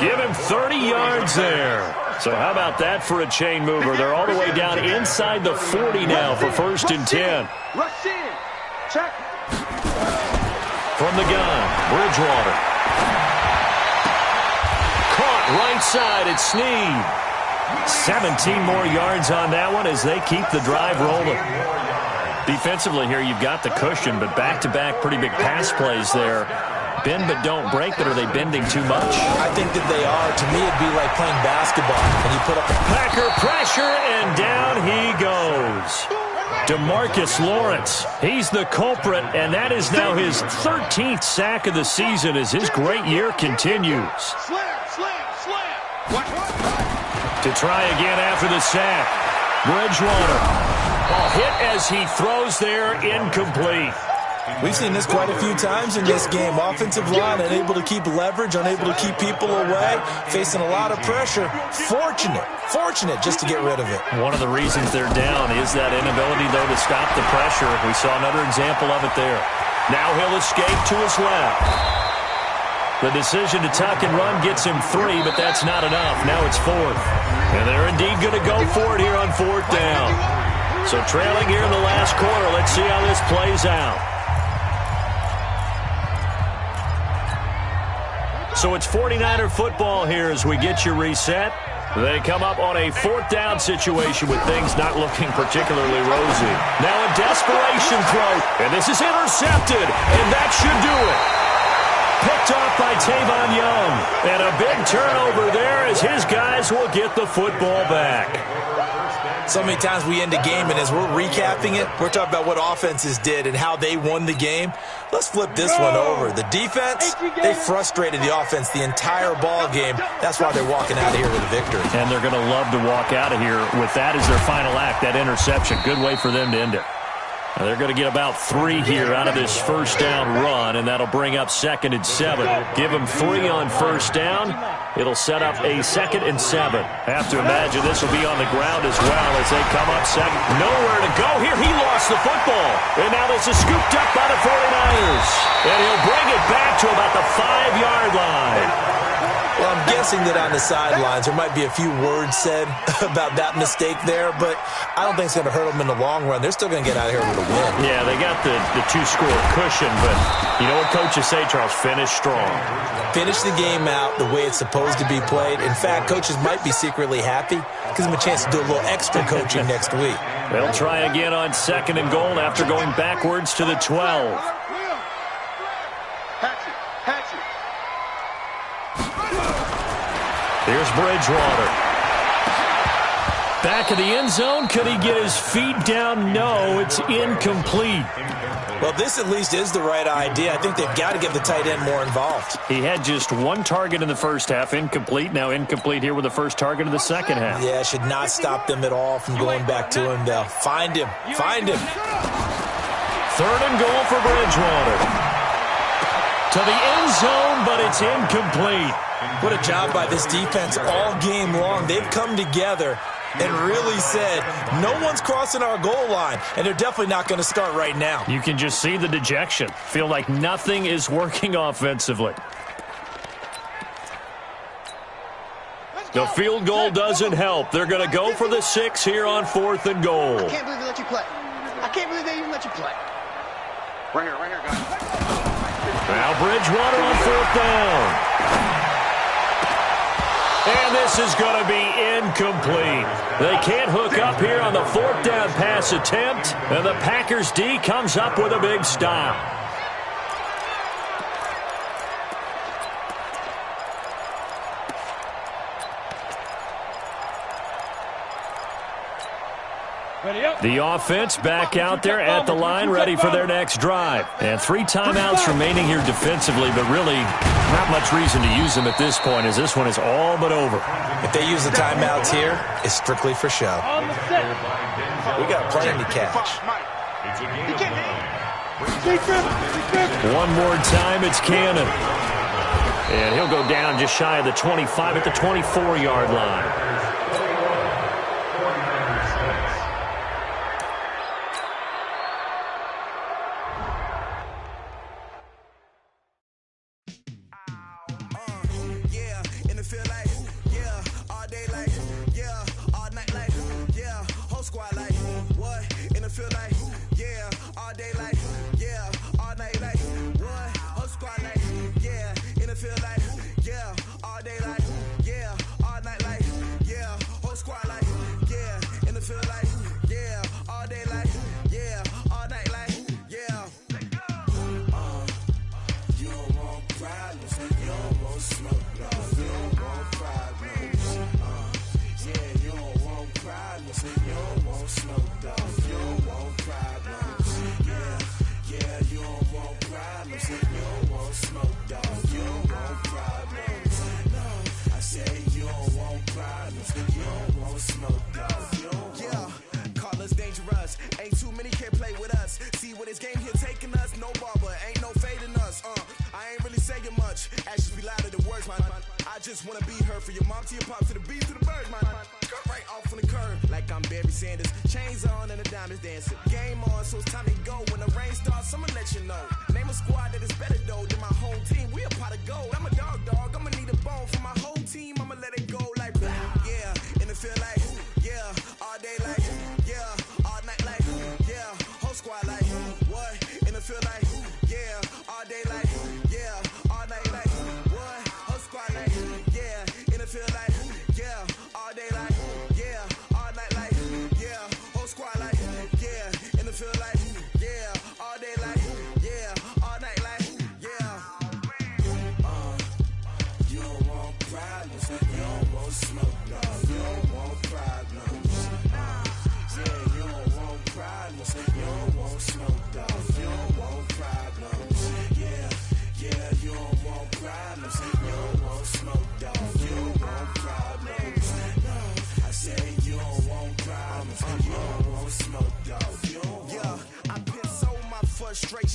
Give him 30 yards there. So how about that for a chain mover? They're all the way down inside the 40 now for 1st and 10. Rush in. Check. From the gun, Bridgewater. Caught right side at Snead. 17 more yards on that one as they keep the drive rolling. Defensively here, you've got the cushion, but back-to-back pretty big pass plays there. Bend but don't break, but are they bending too much? I think that they are. To me, it'd be like playing basketball. And you put up Packer pressure, and down he goes. DeMarcus Lawrence, he's the culprit, and that is now his 13th sack of the season as his great year continues. To try again after the sack. Bridgewater. Hit as he throws there, incomplete. We've seen this quite a few times in this game. Offensive line unable to keep leverage, unable to keep people away, facing a lot of pressure. Fortunate just to get rid of it. One of the reasons they're down is that inability, though, to stop the pressure. We saw another example of it there. Now he'll escape to his left. The decision to tuck and run gets him 3, but that's not enough. Now it's 4th. And they're indeed going to go for it here on 4th down. So trailing here in the last quarter. Let's see how this plays out. So it's 49er football here as we get you reset. They come up on a 4th down situation with things not looking particularly rosy. Now a desperation throw, and this is intercepted, and that should do it. Picked off by Tavon Young, and a big turnover there as his guys will get the football back. So many times we end a game, and as we're recapping it, we're talking about what offenses did and how they won the game. Let's flip this one over. The defense, they frustrated the offense the entire ball game. That's why they're walking out of here with a victory. And they're going to love to walk out of here with that as their final act, that interception. Good way for them to end it. Now they're going to get about 3 here out of this 1st down run, and that'll bring up 2nd and 7. Give them 3 on 1st down. It'll set up a 2nd and 7. Have to imagine this will be on the ground as well as they come up 2nd. Nowhere to go here. He lost the football. And now this is scooped up by the 49ers. And he'll bring it back to about the 5-yard line. Well, I'm guessing that on the sidelines there might be a few words said about that mistake there, but I don't think it's going to hurt them in the long run. They're still going to get out of here with a win. Yeah, they got the 2-score cushion, but you know what coaches say, Charles? Finish strong. Finish the game out the way it's supposed to be played. In fact, coaches might be secretly happy. Gives them a chance to do a little extra coaching next week. They'll try again on 2nd and goal after going backwards to the 12. Here's Bridgewater. Back of the end zone. Could he get his feet down? No, it's incomplete. Well, this at least is the right idea. I think they've got to get the tight end more involved. He had just 1 target in the first half, incomplete. Now incomplete here with the first target of the second half. Yeah, should not stop them at all from going back to him. They'll find him. Find him. 3rd and goal for Bridgewater. To the end zone, but it's incomplete. What a job by this defense all game long. They've come together and really said, no one's crossing our goal line, and they're definitely not going to start right now. You can just see the dejection. Feel like nothing is working offensively. The field goal doesn't help. They're going to go for the 6 here on 4th and goal. I can't believe they let you play. I can't believe they even let you play. Right here, guys. Now Bridgewater on 4th down. And this is going to be incomplete. They can't hook up here on the 4th down pass attempt. And the Packers D comes up with a big stop. The offense back out there at the line, ready for their next drive. And 3 timeouts remaining here defensively, but really not much reason to use them at this point, as this one is all but over. If they use the timeouts here, it's strictly for show. We got plenty to catch. One more time, it's Cannon. And he'll go down just shy of the 25 at the 24-yard line.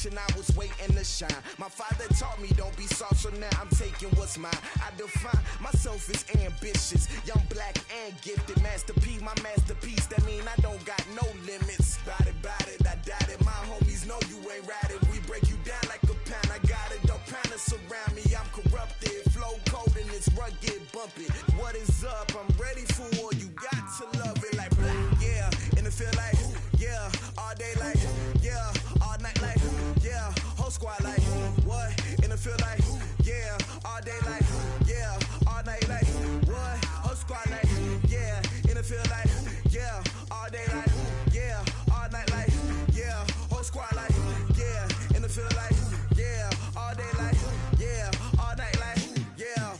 I was waiting to shine. My father taught me don't be soft, so now I'm taking what's mine. I define myself as ambitious, young, black, and gifted. Master P, my masterpiece. That mean I don't got no limits. Bout it, I doubt it. My homies know you ain't ratted. We break you down like a pound. I got it, don't pound to surround me. I'm corrupted, flow cold and it's rugged, bumpy. What is up? I'm ready for war. You got to love it like black, yeah. And it feel like, yeah, all day like, yeah, all night like, yeah, whole squad like, what? And it feel like, yeah, all day like, yeah, all night like, what? Whole squad like, yeah, and it feel like, yeah, all day like, yeah, all night like, yeah, whole squad like, yeah, and it feel like, yeah, all day like, yeah, all night like, yeah.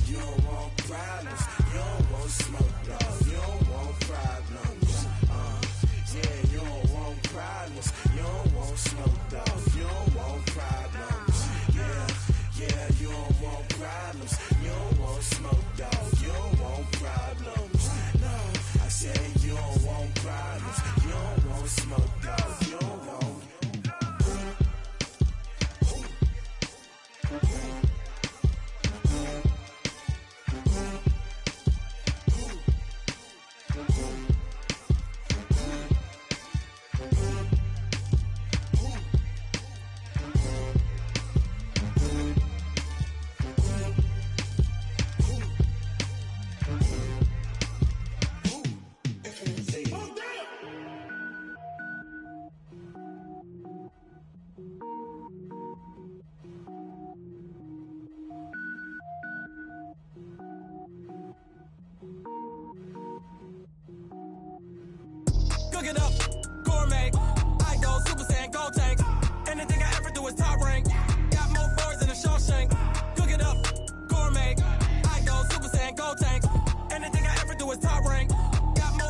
You don't want problems, you don't want smoke, dog. You don't want problems. Yeah, you don't want problems, you don't want smoke, dog. You don't want problems. Yeah, you don't want problems, you don't want smoke, dog. You don't want problems. No, I said you don't want problems, you don't want smoke, dog. You don't want. Cook it up, gourmet. I go Super Saiyan, gold tank. Anything I ever do is top rank. Got more boards than a Shawshank. Cook it up, gourmet. I go Super Saiyan, gold tank. Anything I ever do is top rank. Got more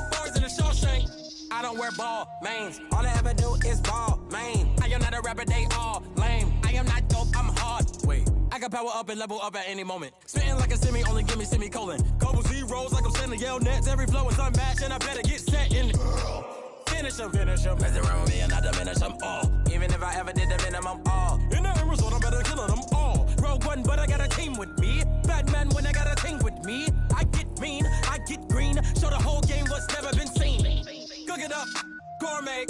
wear ball, mains. All I ever do is ball, main. I am not a rapper, they all lame. I am not dope, I'm hard. Wait, I can power up and level up at any moment. Spitting like a semi, only give me semicolon. Couple zeros like I'm sending yell nets. Every flow is unmatched, and I better get set in. Finish them. Mess around with me and I diminish them all. Even if I ever did the minimum, all. In the end result, I'm better killing them all. Rogue One, but I got a team with me. Batman when I got a team with me. I get mean, I get green. Show the whole game what's never been seen. Cook it up, gourmet.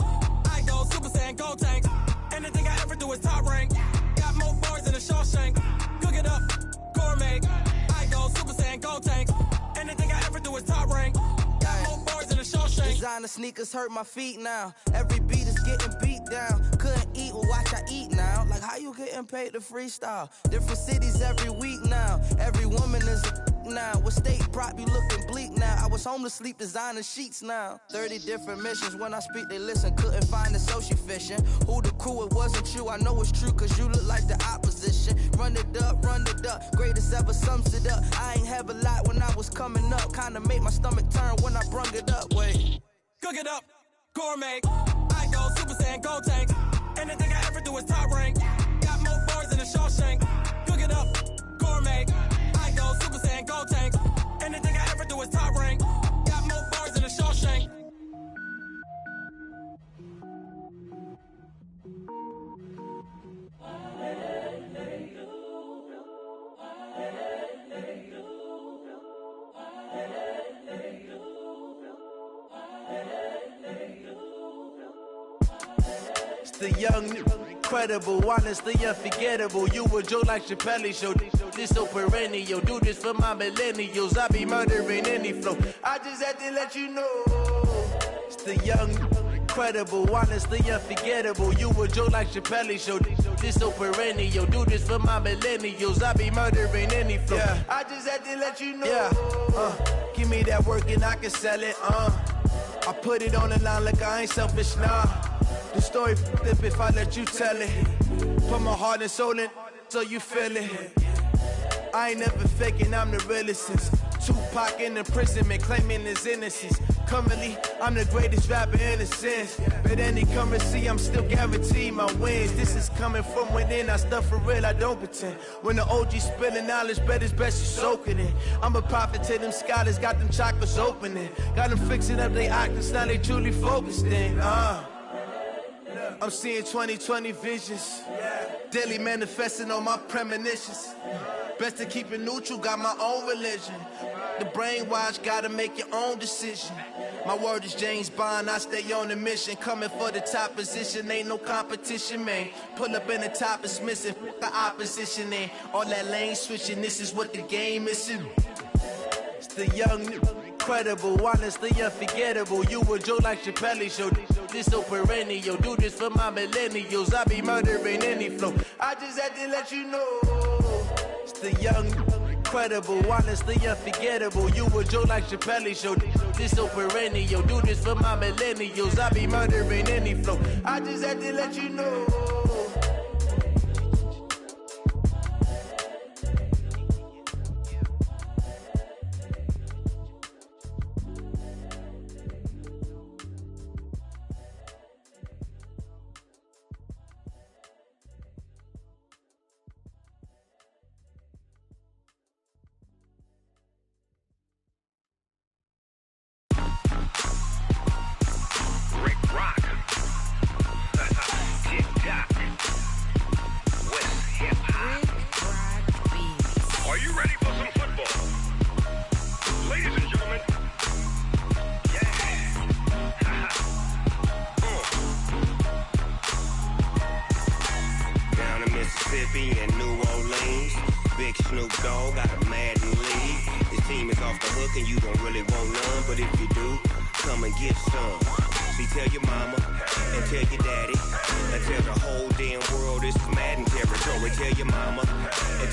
I go Super Saiyan, Gold Tank. Anything I ever do is top rank. Got more bars than a Shawshank. Cook it up, gourmet. I go Super Saiyan, Gold Tank. Anything I ever do is top rank. Got more bars than a Shawshank. Designer sneakers hurt my feet now. Every beat is getting beat down. Couldn't eat, well watch I eat now. Like how you getting paid to freestyle? Different cities every week now. Every woman is a now. With state prop, you looking bleak now. I was home to sleep designing sheets now. 30 different missions. When I speak, they listen. Couldn't find it, so she fishing. Who the crew, it wasn't you. I know it's true, cause you look like the opposition. Run it up. Greatest ever sums it up. I ain't have a lot when I was coming up. Kinda made my stomach turn when I brung it up. Wait. Cook it up, gourmet. I go Super Saiyan, Gold Tank. Anything I ever do is top rank. Got more bars than a Shawshank. Cook it up, gourmet. I go Super Saiyan, Gold Tank. Anything I ever do is top rank. Got more bars than a Shawshank. The young, incredible, honestly unforgettable. You a joke like Chappelle Show. This so perennial. Do this for my millennials. I be murdering any flow. I just had to let you know. It's the young, incredible, honestly unforgettable. You a joke like Chappelle Show. This so perennial. Do this for my millennials. I be murdering any flow. Yeah. I just had to let you know. Yeah. Give me that work and I can sell it. I put it on the line like I ain't selfish, nah. The story flip if I let you tell it. Put my heart and soul in so you feel it. I ain't never faking, I'm the realest since Tupac in imprisonment, claiming his innocence. Currently, I'm the greatest rapper in a sense. But any currency, I'm still guaranteed my wins. This is coming from within, I stuff for real, I don't pretend. When the OG spilling knowledge, bet it's best you soak it in. I'm a prophet to them scholars, got them chakras opening. Got them fixing up they octaves, now they truly focused in. I'm seeing 2020 visions. Daily manifesting on my premonitions. Best to keep it neutral, got my own religion. The brainwash, gotta make your own decision. My word is James Bond, I stay on the mission. Coming for the top position, ain't no competition, man. Pull up in the top, it's missing, the opposition in. All that lane switching, this is what the game is in. It's the young, incredible, honestly unforgettable. You a joke like Chappelle Show. This so perennial. Do this for my millennials. I be murdering any flow. I just had to let you know. It's the young, incredible, honestly unforgettable. You a joke like Chappelle Show. This so perennial. Do this for my millennials. I be murdering any flow. I just had to let you know.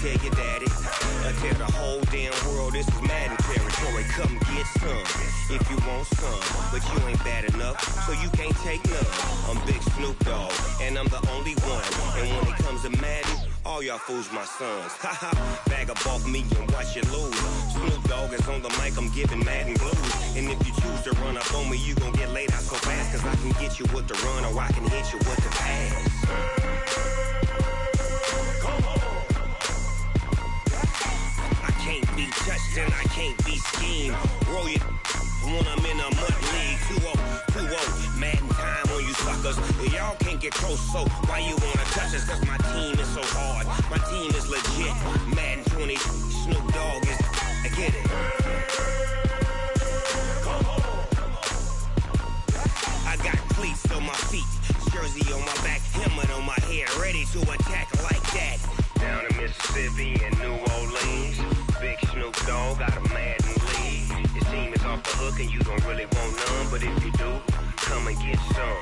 Tell your daddy, tell the whole damn world this is Madden territory. territory, come get some. If you want some, but you ain't bad enough, so you can't take none. I'm Big Snoop Dogg, and I'm the only one. And when it comes to Madden, all y'all fools my sons. Haha, bag up off me and watch you lose. Snoop Dogg is on the mic, I'm giving Madden blues. And if you choose to run up on me, you gon' get laid out so fast. Cause I can get you with the run or I can hit you with the pass. I can't be touched and I can't be schemed. Roll you when I'm in a mud league. 2-0, Madden time on you suckers. Y'all can't get close, so why you wanna touch us? Cause my team is so hard, my team is legit. Madden 20, Snoop Dogg is, I get it. I got cleats on my feet, jersey on my back, helmet on my head, ready to attack like that. Down in Mississippi and New Orleans, Big Snoop Dogg got a Madden league. Your team is off the hook and you don't really want none, but if you do, come and get some.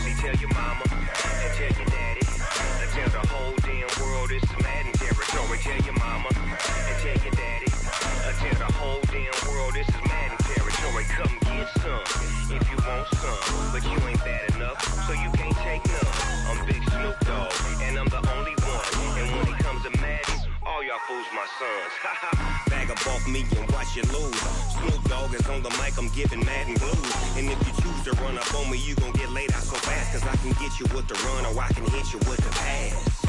See, tell your mama and tell your daddy, and tell the whole damn world it's Madden territory. Tell your mama and tell your daddy, and tell the whole damn world this is Madden territory. Come get some if you want some, but you ain't bad enough, so you can't take none. I'm Big Snoop Dogg, and I'm the only one. And when it comes to Madden, all y'all fools my sons. Bag up off me and watch you lose. Snoop Dogg is on the mic, I'm giving Madden blues. And if you choose to run up on me, you gon' get laid out so fast. Cause I can get you with the run or I can hit you with the pass.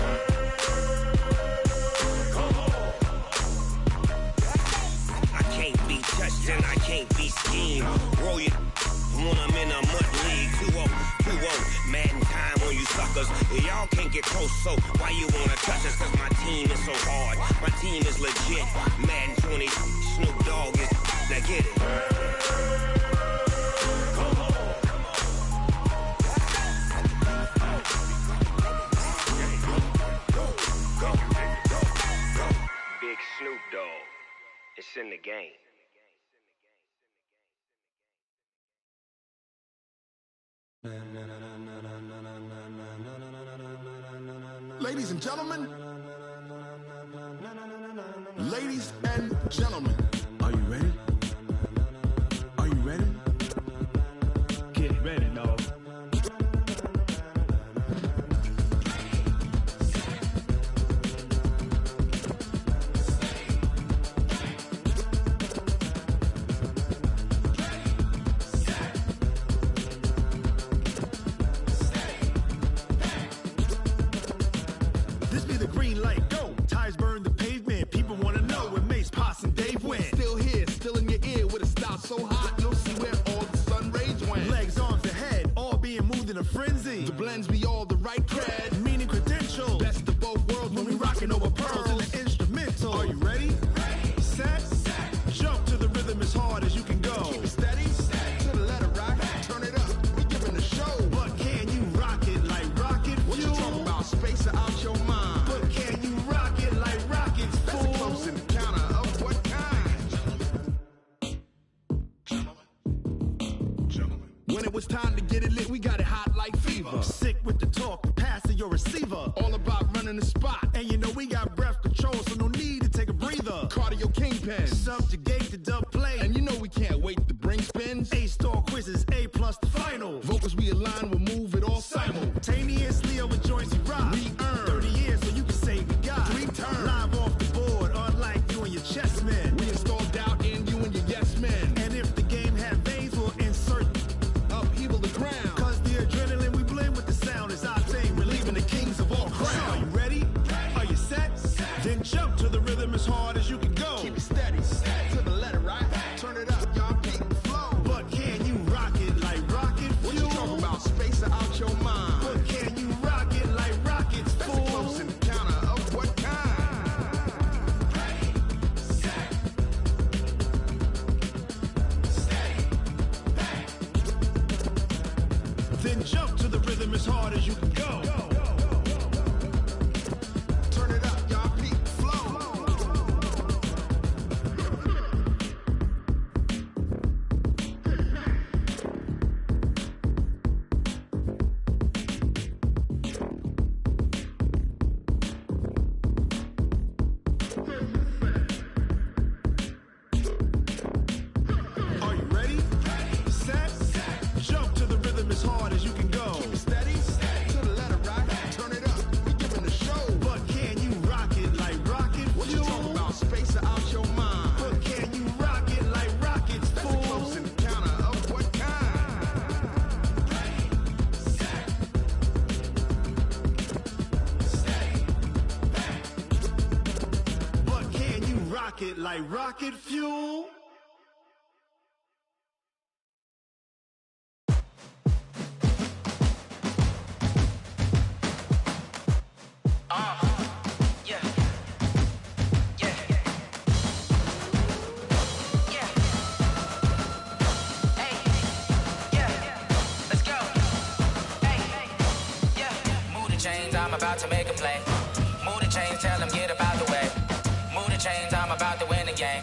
I can't be touched and I can't be schemed. Roll you when I'm in a mud league. 2-0, Madden time on you suckers. Y'all can't get close, so why you wanna touch us? Cause my team is so hard, my team is legit. Madden 20, Snoop Dogg is, now get it. Big Snoop Dogg, it's in the game. Ladies and gentlemen, ladies and gentlemen, are you ready? Are you ready? Get ready, dog. So hot, you'll see where all the sun rays went. Legs, arms, the head, all being moved in a frenzy. The blends be all the right cred, meaning credentials. Best of both worlds when we rockin' over pearls in the instrumental. Are you ready? Ready. Set. Jump to the rhythm as hard as you can go. Keep it steady. To the letter rock. Turn it up. We giving the show. But can you rock it like rocket fuel? What you talking about? Space or out your mind? But can you rock it like rockets, fool? That's a close encounter of what kind? When it was time to get it lit, we got it hot like fever. Sick with the talk, pass to your receiver. All about running the spot. And you know we got breath control, so no need to take a breather. Cardio kingpin, subjugate the dub play. And you know we can't wait to bring spins. A-star quizzes, A+ the final. Vocals we align, we'll move it all simultaneously over joints we rock. We earn 30 years, so you can say we got 3 turns. Live off the board, unlike you and your chess men. We install doubt in you and your yes men. And if the game had veins, we'll insert upheaval the ground. Cause the adrenaline we blend with the sound is our thing, relieving the kings of all crowns. So are you ready? Are you set? Then jump to the rhythm as hard as you can go. Keep it steady, to the letter right. Turn it up, y'all keep the flow. But can you rock it like rocket fuel? What you talking about? Space or out your mind? But can you rock it like rockets, fool? That's a close encounter of what kind? Ready, set, steady, then jump to the rhythm as hard as you can go. Turn it up, y'all keep the flow. like rocket fuel. I'm about to make a play. Move the chains, tell them get about the way. Move the chains, I'm about to win the game.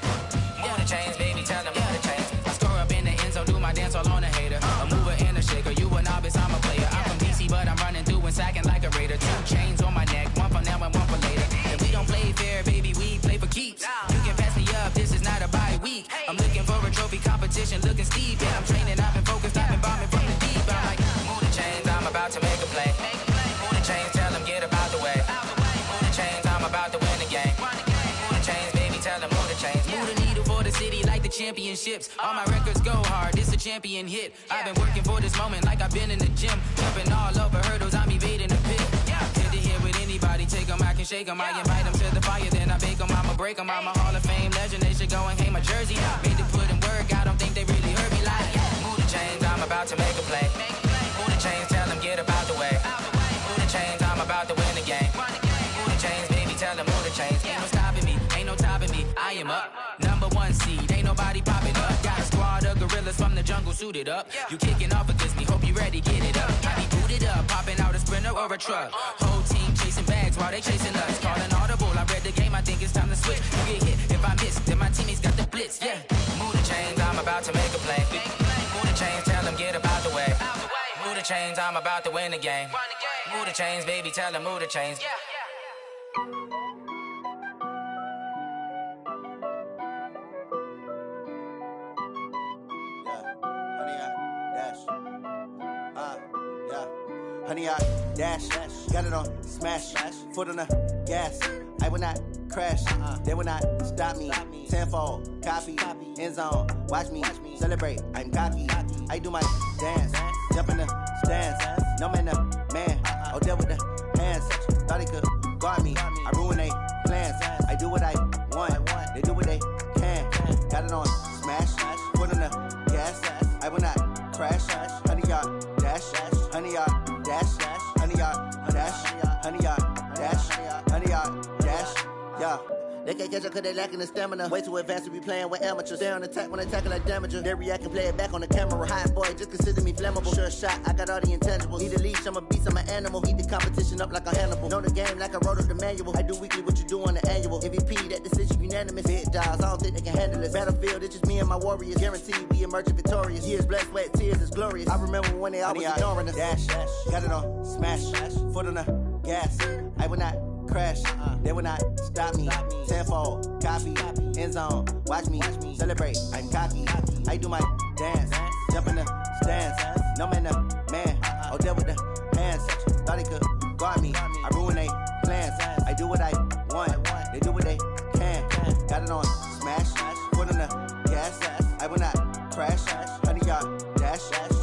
Move the chains, baby, tell them move the chains. I score up in the end zone, do my dance all on a hater. A mover and a shaker, you a novice, I'm a player. I'm from DC, but I'm running through and sacking like a raider. 2 chains on my neck, one for now and one for later. And we don't play fair, baby, we play for keeps. You can pass me up, this is not a bye week. I'm looking for a trophy competition, looking steep. Yeah, I'm training, I've been focused, I've been bombing from the deep. I'm like, move the chains, I'm about to make a play. Move the chains, tell them get about the way. Move the chains, I'm about to win the game. Move the chains, baby, tell them move the chains. Move the needle for the city like the championships. All my records go hard, it's a champion hit. I've been working for this moment like I've been in the gym. Jumping all over hurdles, I'm evading the pit. Head to head with anybody, take them, I can shake them. I invite them to the fire, then I bake them, I'ma break them. I'm a Hall of Fame legend, they should go and hang my jersey. Made to put in work, I don't think they really heard me like, move the chains, I'm about to make a play. Move the chains, tell them get about the way. Move the chains, I'm about to win the game. Move the chains, baby, tell them move the chains. Ain't no stopping me, ain't no topping me, I am up. Number 1 seed, ain't nobody popping up. Got a squad of gorillas from the jungle suited up. You kicking off against me, hope you ready, get it up. I be booted up, popping out a Sprinter or a truck. Whole team chasing bags while they chasing us. Calling audible, I read the game, I think it's time to switch. You get hit, if I miss, then my teammates got the blitz, yeah. Move the chains, I'm about to make a play. Move the chains, tell them get about the way. Move the chains, I'm about to win the game. Move the chains, baby, tell them move the chains. Honey, I dash, got it on smash, foot on the gas. I will not crash, they will not stop me. Tenfold, copy, end zone, watch me celebrate. I'm cocky, I do my dance, jump in the stands. No man, man, oh there with the hands. Thought he could guard me, I ruin they plans. I do what I want, they do what they can. Got it on smash, foot on the gas. I will not crash, honey, y'all dash, honey, y'all dash, honey, y'all dash, honey, y'all dash, honey, y'all dash, yeah. They can't catch up cause they lacking the stamina. Way too advanced to be playing with amateurs. Stay on attack when they tackle like damager. They react and play it back on the camera. Hot boy, just consider me flammable. Sure shot, I got all the intangibles. Need a leash, I'm a beast, I'm an animal. Eat the competition up like a Hannibal. Know the game like I wrote up the manual. I do weekly what you do on the annual. MVP, that decision unanimous. Hit dials, I don't think they can handle it. Battlefield, it's just me and my warriors. Guaranteed we emerging victorious. Years, blood, sweat, tears, is glorious. I remember when they always ignoring us. Dash, got it on smash, foot on the gas. I will not crash, they will not stop me. Tenfold, copy, end zone, watch me celebrate. I'm cocky, I do my dance, jump in the stands. No man, man, oh there with the hands. Thought he could guard me, I ruin they plans. I do what I want, they do what they can. Got it on smash, foot on the gas. I will not crash, honey, y'all dash,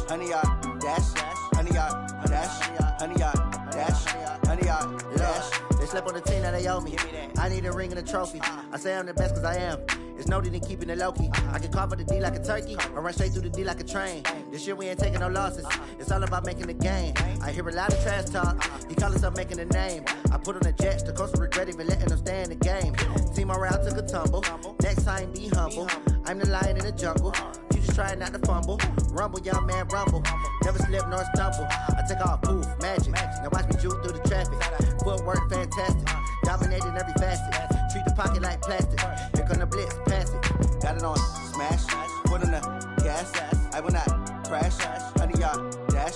honey, y'all dash, honey, y'all dash, honey, y'all dash, honey, y'all dash. They slept on the team that they owe me. I need a ring and a trophy. I say I'm the best cause I am. It's no need in keeping it low-key. I can carve up the D like a turkey or run straight through the D like a train. This year we ain't taking no losses. It's all about making the game. I hear a lot of trash talk. He call himself making a name. I put on the Jets. The coach regret even letting them stay in the game. Team morale took a tumble. Next time be humble. I'm the lion in the jungle. You just trying not to fumble. Rumble, young man, rumble. Never slip nor stumble. I take off, poof, magic. Now watch me juke through the traffic. Footwork fantastic. Dominating every facet. Treat the pocket like plastic. Here come the blitz, pass it. Got it on smash. Foot on the gas. I will not crash. Honey, y'all dash.